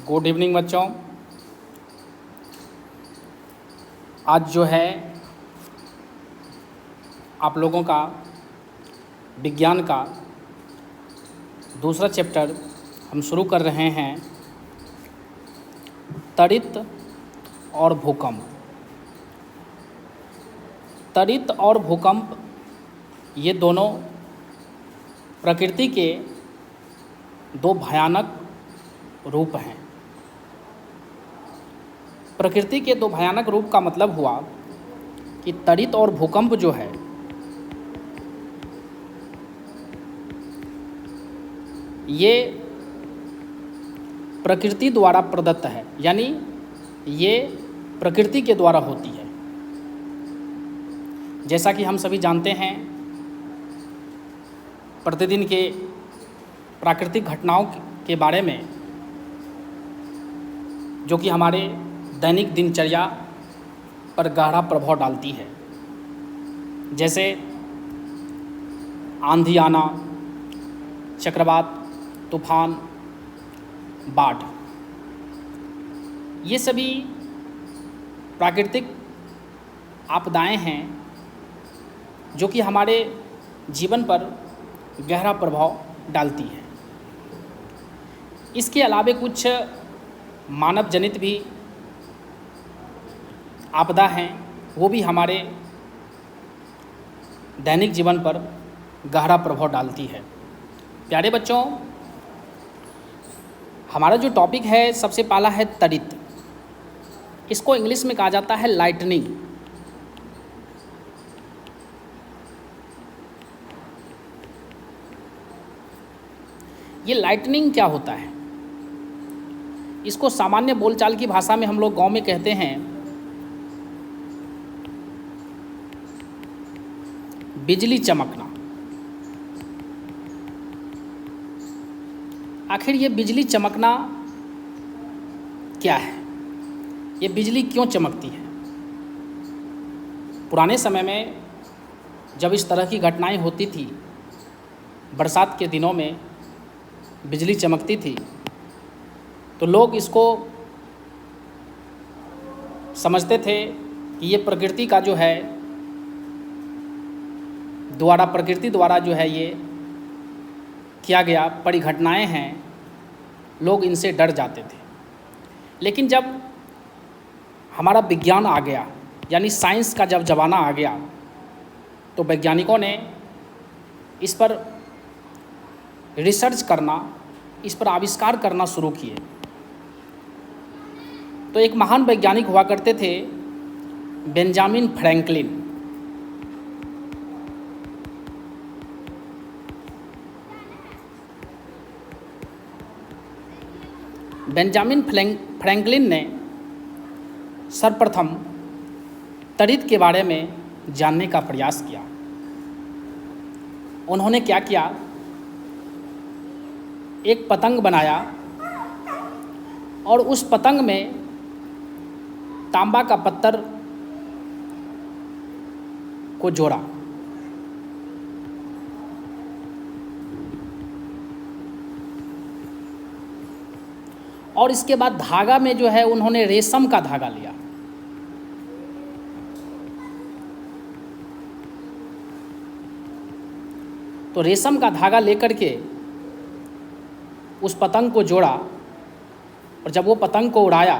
Good evening बच्चों। आज जो है आप लोगों का विज्ञान का दूसरा चैप्टर हम शुरू कर रहे हैं, त्वरित और भूकंप। त्वरित और भूकंप ये दोनों प्रकृति के दो भयानक रूप हैं। प्रकृति के दो भयानक रूप का मतलब हुआ कि त्वरित और भूकंप जो है ये प्रकृति द्वारा प्रदत्त है, यानी ये प्रकृति के द्वारा होती है। जैसा कि हम सभी जानते हैं, प्रतिदिन के प्राकृतिक घटनाओं के बारे में जो कि हमारे दैनिक दिनचर्या पर गहरा प्रभाव डालती है, जैसे आंधी आना, चक्रवात, तूफान, बाढ़। ये सभी प्राकृतिक आपदाएं हैं जो कि हमारे जीवन पर गहरा प्रभाव डालती है। इसके अलावा कुछ मानव जनित भी आपदा हैं, वो भी हमारे दैनिक जीवन पर गहरा प्रभाव डालती है। प्यारे बच्चों, हमारा जो टॉपिक है सबसे पहला है त्वरित। इसको इंग्लिश में कहा जाता है लाइटनिंग। ये लाइटनिंग क्या होता है? इसको सामान्य बोलचाल की भाषा में हम लोग गांव में कहते हैं बिजली चमकना। आखिर ये बिजली चमकना क्या है? ये बिजली क्यों चमकती है? पुराने समय में जब इस तरह की घटनाएं होती थी, बरसात के दिनों में बिजली चमकती थी, तो लोग इसको समझते थे कि ये प्रकृति का जो है प्रकृति द्वारा जो है ये किया गया परिघटनाएं हैं, लोग इनसे डर जाते थे। लेकिन जब हमारा विज्ञान आ गया, यानी साइंस का जब ज़माना आ गया, तो वैज्ञानिकों ने इस पर रिसर्च करना, इस पर आविष्कार करना शुरू किए। तो एक महान वैज्ञानिक हुआ करते थे, बेंजामिन फ्रैंकलिन। बेंजामिन फ्रैंकलिन ने सर्वप्रथम त्वरित के बारे में जानने का प्रयास किया। उन्होंने क्या किया? एक पतंग बनाया और उस पतंग में तांबा का पत्थर को जोड़ा। और इसके बाद धागा में जो है उन्होंने रेशम का धागा लिया। तो रेशम का धागा लेकर के उस पतंग को जोड़ा, और जब वो पतंग को उड़ाया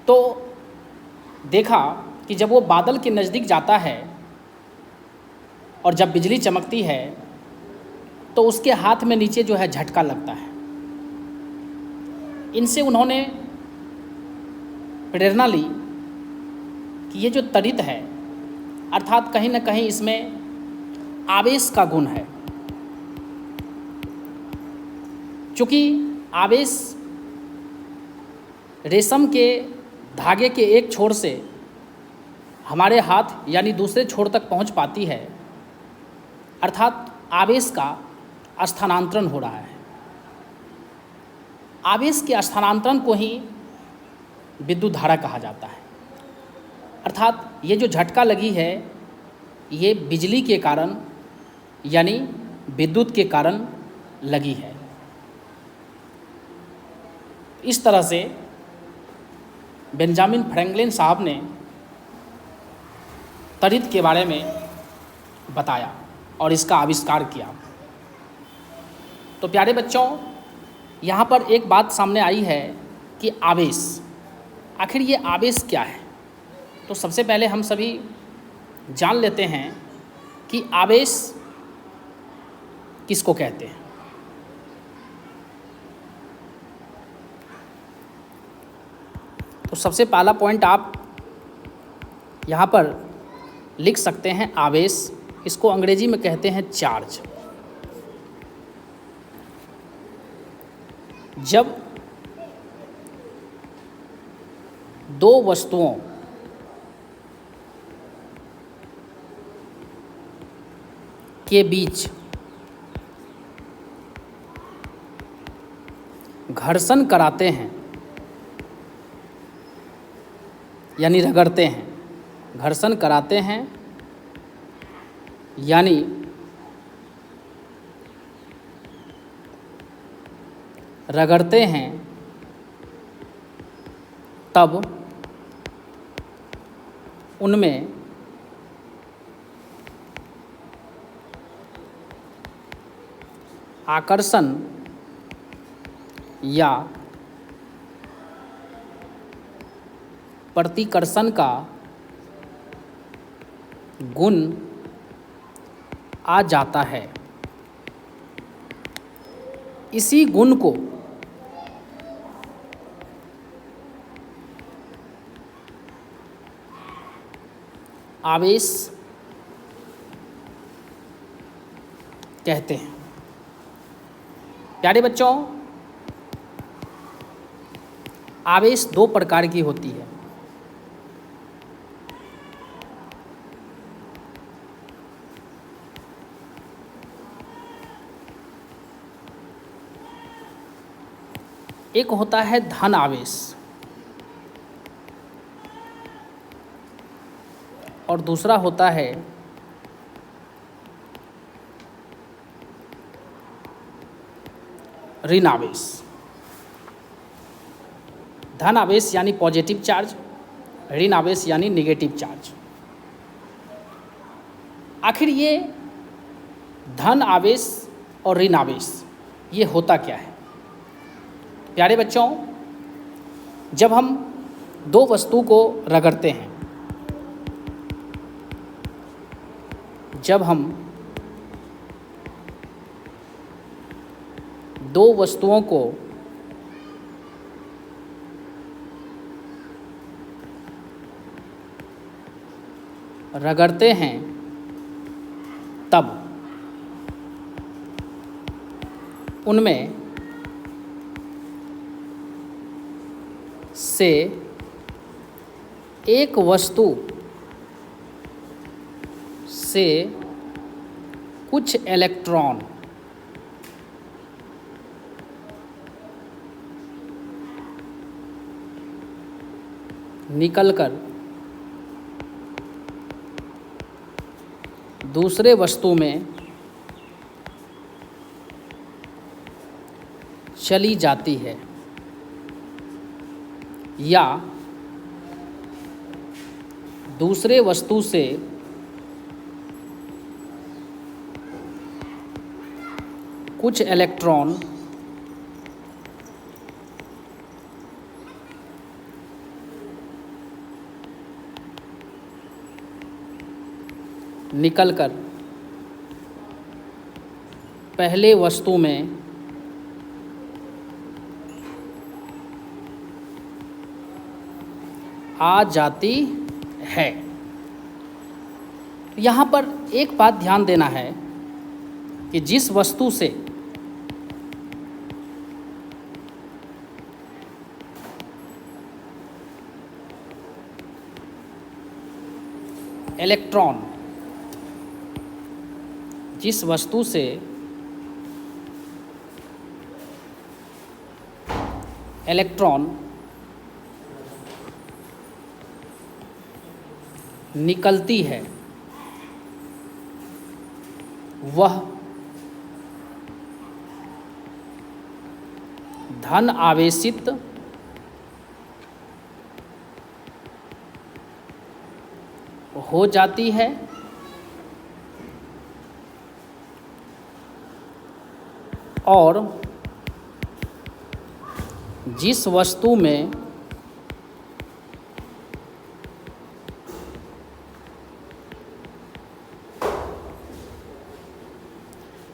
तो देखा कि जब वो बादल के नज़दीक जाता है और जब बिजली चमकती है तो उसके हाथ में नीचे जो है झटका लगता है। इनसे उन्होंने प्रेरणा ली कि ये जो त्वरित है, अर्थात कहीं ना कहीं इसमें आवेश का गुण है। चूँकि आवेश रेशम के धागे के एक छोर से हमारे हाथ यानी दूसरे छोर तक पहुंच पाती है, अर्थात आवेश का स्थानांतरण हो रहा है। आवेश के स्थानांतरण को ही विद्युत धारा कहा जाता है। अर्थात ये जो झटका लगी है, ये बिजली के कारण यानी विद्युत के कारण लगी है। इस तरह से बेंजामिन फ्रैंकलिन साहब ने त्वरित के बारे में बताया और इसका आविष्कार किया। तो प्यारे बच्चों, यहाँ पर एक बात सामने आई है कि आवेश, आखिर ये आवेश क्या है। तो सबसे पहले हम सभी जान लेते हैं कि आवेश किसको कहते हैं। तो सबसे पहला पॉइंट आप यहाँ पर लिख सकते हैं, आवेश, इसको अंग्रेजी में कहते हैं चार्ज। जब दो वस्तुओं के बीच घर्षण कराते हैं यानी रगड़ते हैं, घर्षण कराते हैं यानी रगड़ते हैं, तब उनमें आकर्षण या प्रतिकर्षण का गुण आ जाता है। इसी गुण को आवेश कहते हैं। प्यारे बच्चों, आवेश दो प्रकार की होती है। एक होता है धन आवेश और दूसरा होता है ऋण आवेश। धन आवेश यानी पॉजिटिव चार्ज, ऋण आवेश यानी नेगेटिव चार्ज। आखिर ये धन आवेश और ऋण आवेश ये होता क्या है। प्यारे बच्चों, जब हम दो वस्तु को रगड़ते हैं, जब हम दो वस्तुओं को रगड़ते हैं, तब उनमें से एक वस्तु से कुछ इलेक्ट्रॉन निकलकर दूसरे वस्तु में चली जाती है या दूसरे वस्तु से कुछ इलेक्ट्रॉन निकलकर पहले वस्तु में आ जाती है। यहाँ पर एक बात ध्यान देना है कि जिस वस्तु से इलेक्ट्रॉन, जिस वस्तु से इलेक्ट्रॉन निकलती है वह धन आवेशित हो जाती है और जिस वस्तु में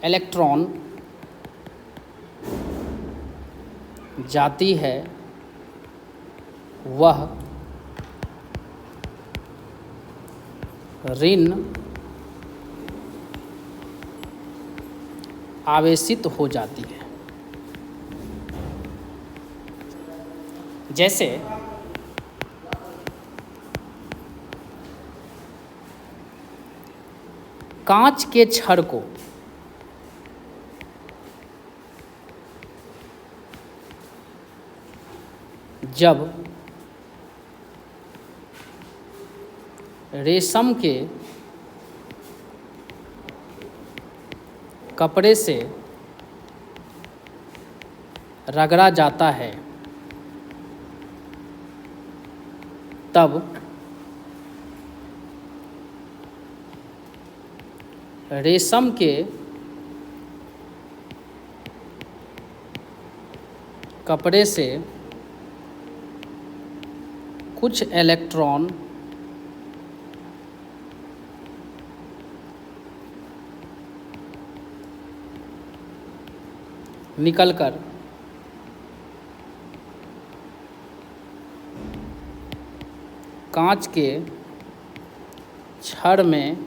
इलेक्ट्रॉन जाती है वह ऋण आवेशित हो जाती है। जैसे कांच के छड़ को जब रेशम के कपड़े से रगड़ा जाता है तब रेशम के कपड़े से कुछ इलेक्ट्रॉन निकलकर कांच के छड़ में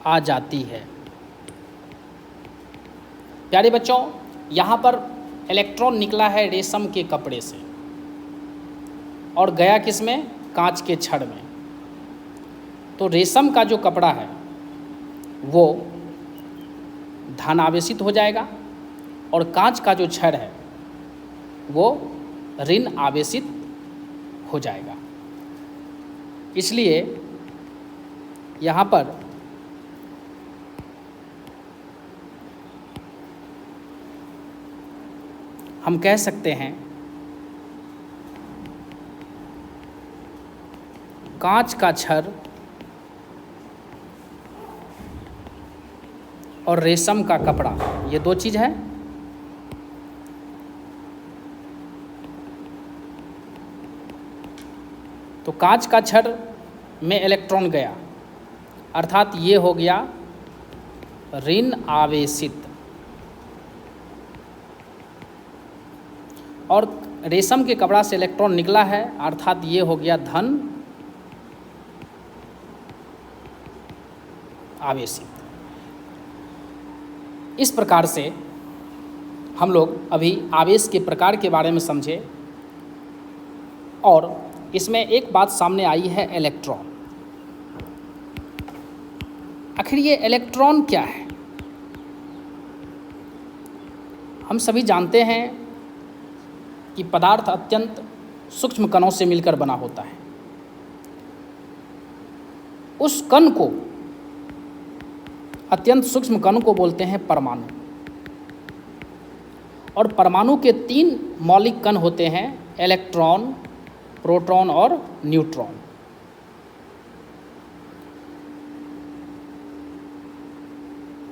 आ जाती है। प्यारे बच्चों, यहाँ पर इलेक्ट्रॉन निकला है रेशम के कपड़े से और गया किस में? कांच के छड़ में। तो रेशम का जो कपड़ा है वो धन आवेशित हो जाएगा और कांच का जो छड़ है वो ऋण आवेशित हो जाएगा। इसलिए यहाँ पर हम कह सकते हैं कांच का छड़ और रेशम का कपड़ा, ये दो चीज़ है। तो कांच का छड़ में इलेक्ट्रॉन गया अर्थात ये हो गया ऋण आवेशित, और रेशम के कपड़ा से इलेक्ट्रॉन निकला है अर्थात ये हो गया धन आवेशित। इस प्रकार से हम लोग अभी आवेश के प्रकार के बारे में समझे और इसमें एक बात सामने आई है इलेक्ट्रॉन। आखिर ये इलेक्ट्रॉन क्या है? हम सभी जानते हैं कि पदार्थ अत्यंत सूक्ष्म कणों से मिलकर बना होता है। उस कण को, अत्यंत सूक्ष्म कण को बोलते हैं परमाणु। और परमाणु के 3 मौलिक कण होते हैं, इलेक्ट्रॉन, प्रोटॉन और न्यूट्रॉन।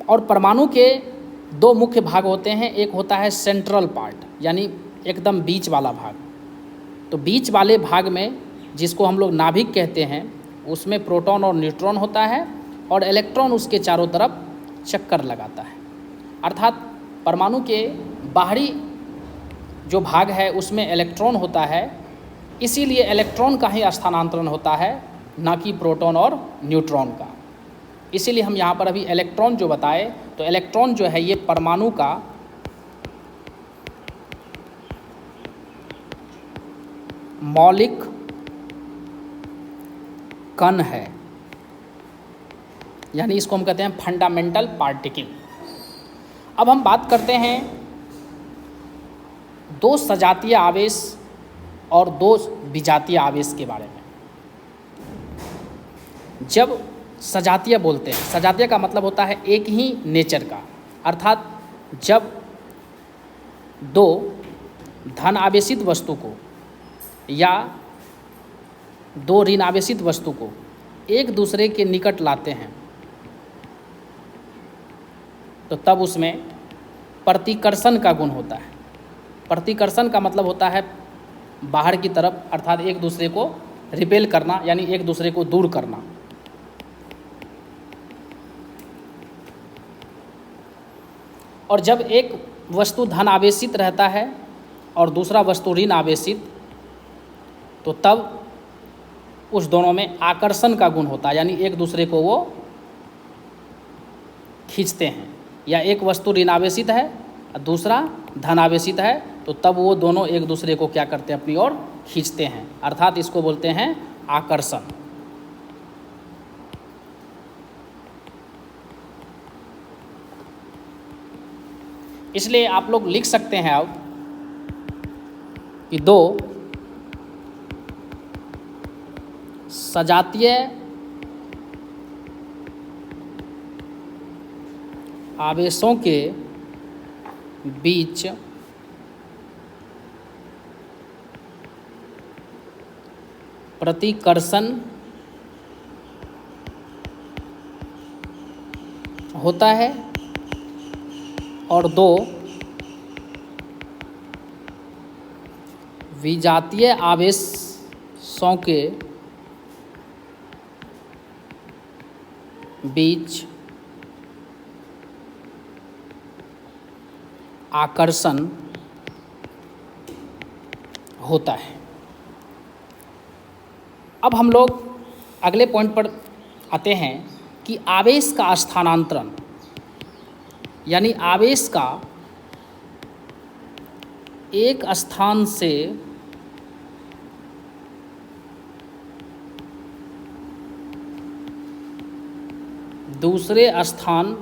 और परमाणु के 2 मुख्य भाग होते हैं, एक होता है सेंट्रल पार्ट यानी एकदम बीच वाला भाग। तो बीच वाले भाग में जिसको हम लोग नाभिक कहते हैं उसमें प्रोटॉन और न्यूट्रॉन होता है और इलेक्ट्रॉन उसके चारों तरफ चक्कर लगाता है। अर्थात परमाणु के बाहरी जो भाग है उसमें इलेक्ट्रॉन होता है, इसीलिए इलेक्ट्रॉन का ही स्थानांतरण होता है, ना कि प्रोटॉन और न्यूट्रॉन का। इसीलिए हम यहाँ पर अभी इलेक्ट्रॉन जो बताए, तो इलेक्ट्रॉन जो है ये परमाणु का मौलिक कण है, यानी इसको हम कहते हैं फंडामेंटल पार्टिकल। अब हम बात करते हैं 2 सजातीय आवेश और 2 विजातीय आवेश के बारे में। जब सजातीय बोलते हैं, सजातीय का मतलब होता है एक ही नेचर का, अर्थात जब दो धन आवेशित वस्तु को या दो ऋण आवेशित वस्तु को एक दूसरे के निकट लाते हैं तो तब उसमें प्रतिकर्षण का गुण होता है। प्रतिकर्षण का मतलब होता है बाहर की तरफ, अर्थात एक दूसरे को रिपेल करना, यानी एक दूसरे को दूर करना। और जब एक वस्तु धन आवेशित रहता है और दूसरा वस्तु ऋण आवेशित, तो तब उस दोनों में आकर्षण का गुण होता है, यानी एक दूसरे को वो खींचते हैं। या एक वस्तु ऋण आवेशित है और दूसरा धन आवेशित है, तो तब वो दोनों एक दूसरे को क्या करते हैं, अपनी ओर खींचते हैं, अर्थात इसको बोलते हैं आकर्षण। इसलिए आप लोग लिख सकते हैं अब कि दो सजातीय आवेशों के बीच प्रतिकर्षण होता है और दो विजातीय आवेशों के बीच आकर्षण होता है। अब हम लोग अगले पॉइंट पर आते हैं कि आवेश का स्थानांतरण, यानी आवेश का एक स्थान से दूसरे स्थान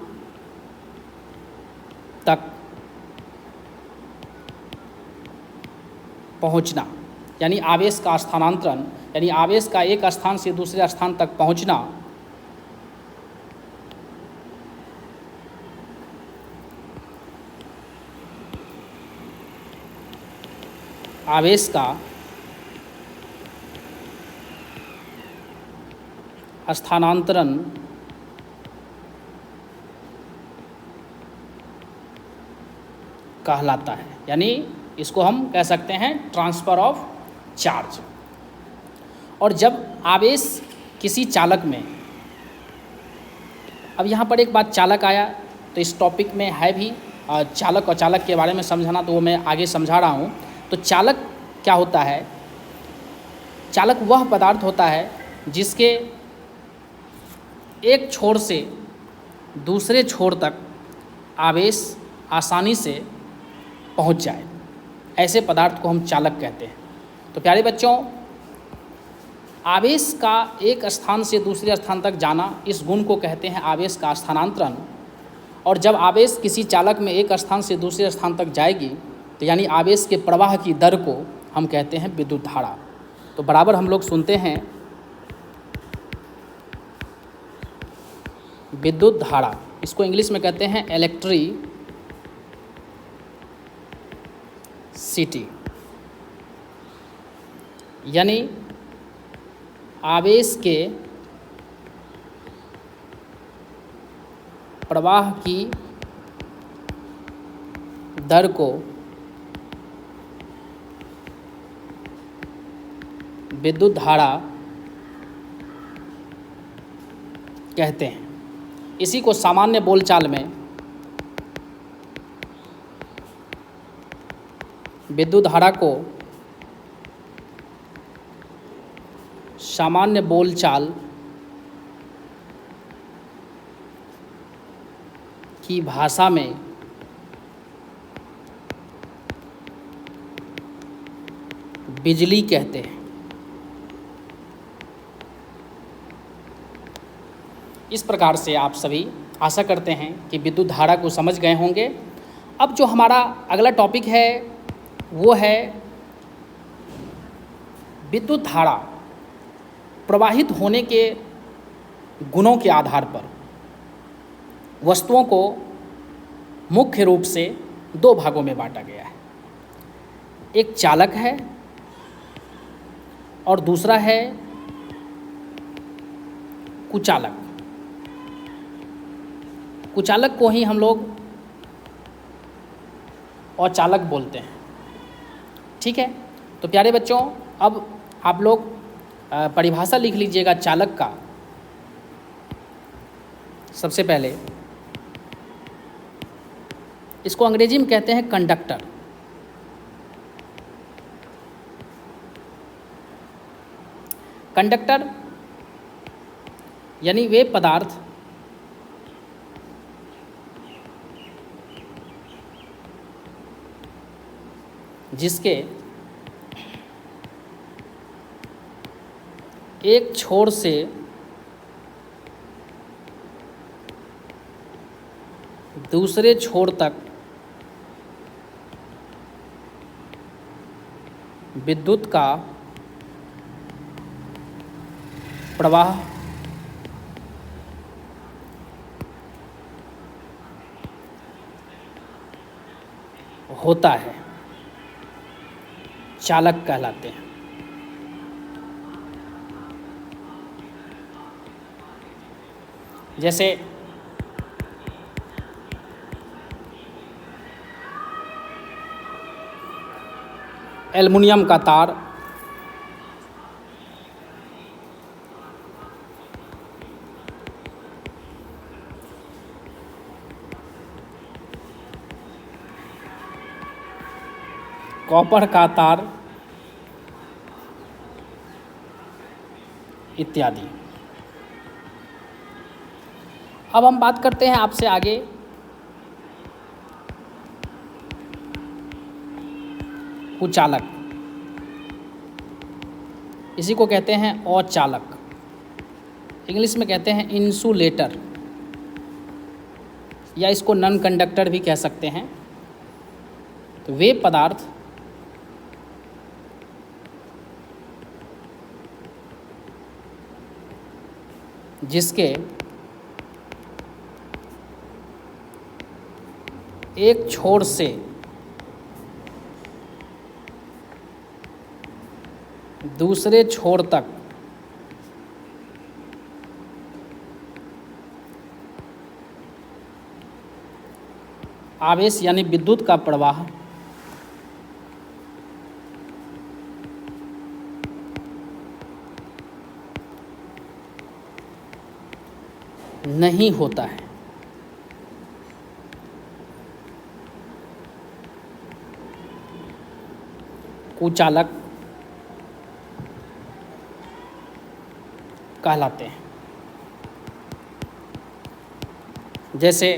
तक पहुंचना, यानी आवेश का स्थानांतरण, यानी आवेश का एक स्थान से दूसरे स्थान तक पहुंचना आवेश का स्थानांतरण कहलाता है। यानी इसको हम कह सकते हैं ट्रांसफ़र ऑफ चार्ज। और जब आवेश किसी चालक में, अब यहाँ पर एक बात चालक आया तो इस टॉपिक में है भी चालक और चालक के बारे में समझाना, तो वो मैं आगे समझा रहा हूँ। तो चालक क्या होता है? चालक वह पदार्थ होता है जिसके एक छोर से दूसरे छोर तक आवेश आसानी से पहुंच जाए, ऐसे पदार्थ को हम चालक कहते हैं। तो प्यारे बच्चों, आवेश का एक स्थान से दूसरे स्थान तक जाना, इस गुण को कहते हैं आवेश का स्थानांतरण। और जब आवेश किसी चालक में एक स्थान से दूसरे स्थान तक जाएगी, तो यानी आवेश के प्रवाह की दर को हम कहते हैं विद्युत धारा। तो बराबर हम लोग सुनते हैं विद्युत धारा, इसको इंग्लिश में कहते हैं इलेक्ट्रिसिटी, यानी आवेश के प्रवाह की दर को विद्युत धारा कहते हैं। इसी को सामान्य बोलचाल में विद्युत धारा को सामान्य बोलचाल की भाषा में बिजली कहते हैं। इस प्रकार से आप सभी आशा करते हैं कि विद्युत धारा को समझ गए होंगे। अब जो हमारा अगला टॉपिक है वो है विद्युत धारा प्रवाहित होने के गुणों के आधार पर वस्तुओं को मुख्य रूप से दो भागों में बांटा गया है। एक चालक है और दूसरा है कुचालक। कुचालक को ही हम लोग औचालक बोलते हैं। ठीक है, तो प्यारे बच्चों, अब आप लोग परिभाषा लिख लीजिएगा चालक का। सबसे पहले इसको अंग्रेजी में कहते हैं कंडक्टर। कंडक्टर यानी वे पदार्थ जिसके एक छोर से दूसरे छोर तक विद्युत का प्रवाह होता है, चालक कहलाते हैं। जैसे एल्युमिनियम का तार, कॉपर का तार इत्यादि। अब हम बात करते हैं आपसे आगे कुचालक। इसी को कहते हैं औचालक, इंग्लिश में कहते हैं इंसुलेटर, या इसको नॉन कंडक्टर भी कह सकते हैं। तो वे पदार्थ जिसके एक छोर से दूसरे छोर तक आवेश यानी विद्युत का प्रवाह नहीं होता है। कुचालक कहलाते हैं। जैसे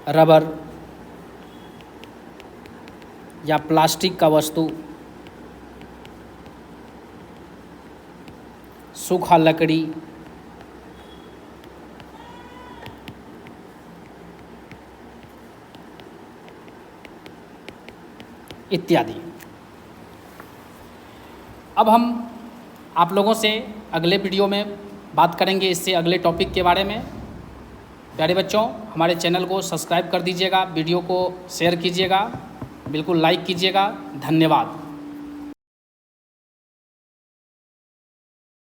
रबर या प्लास्टिक का वस्तु, सूखा लकड़ी, इत्यादि। अब हम आप लोगों से अगले वीडियो में बात करेंगे इससे अगले टॉपिक के बारे में। प्यारे बच्चों, हमारे चैनल को सब्सक्राइब कर दीजिएगा, वीडियो को शेयर कीजिएगा, बिल्कुल लाइक कीजिएगा। धन्यवाद।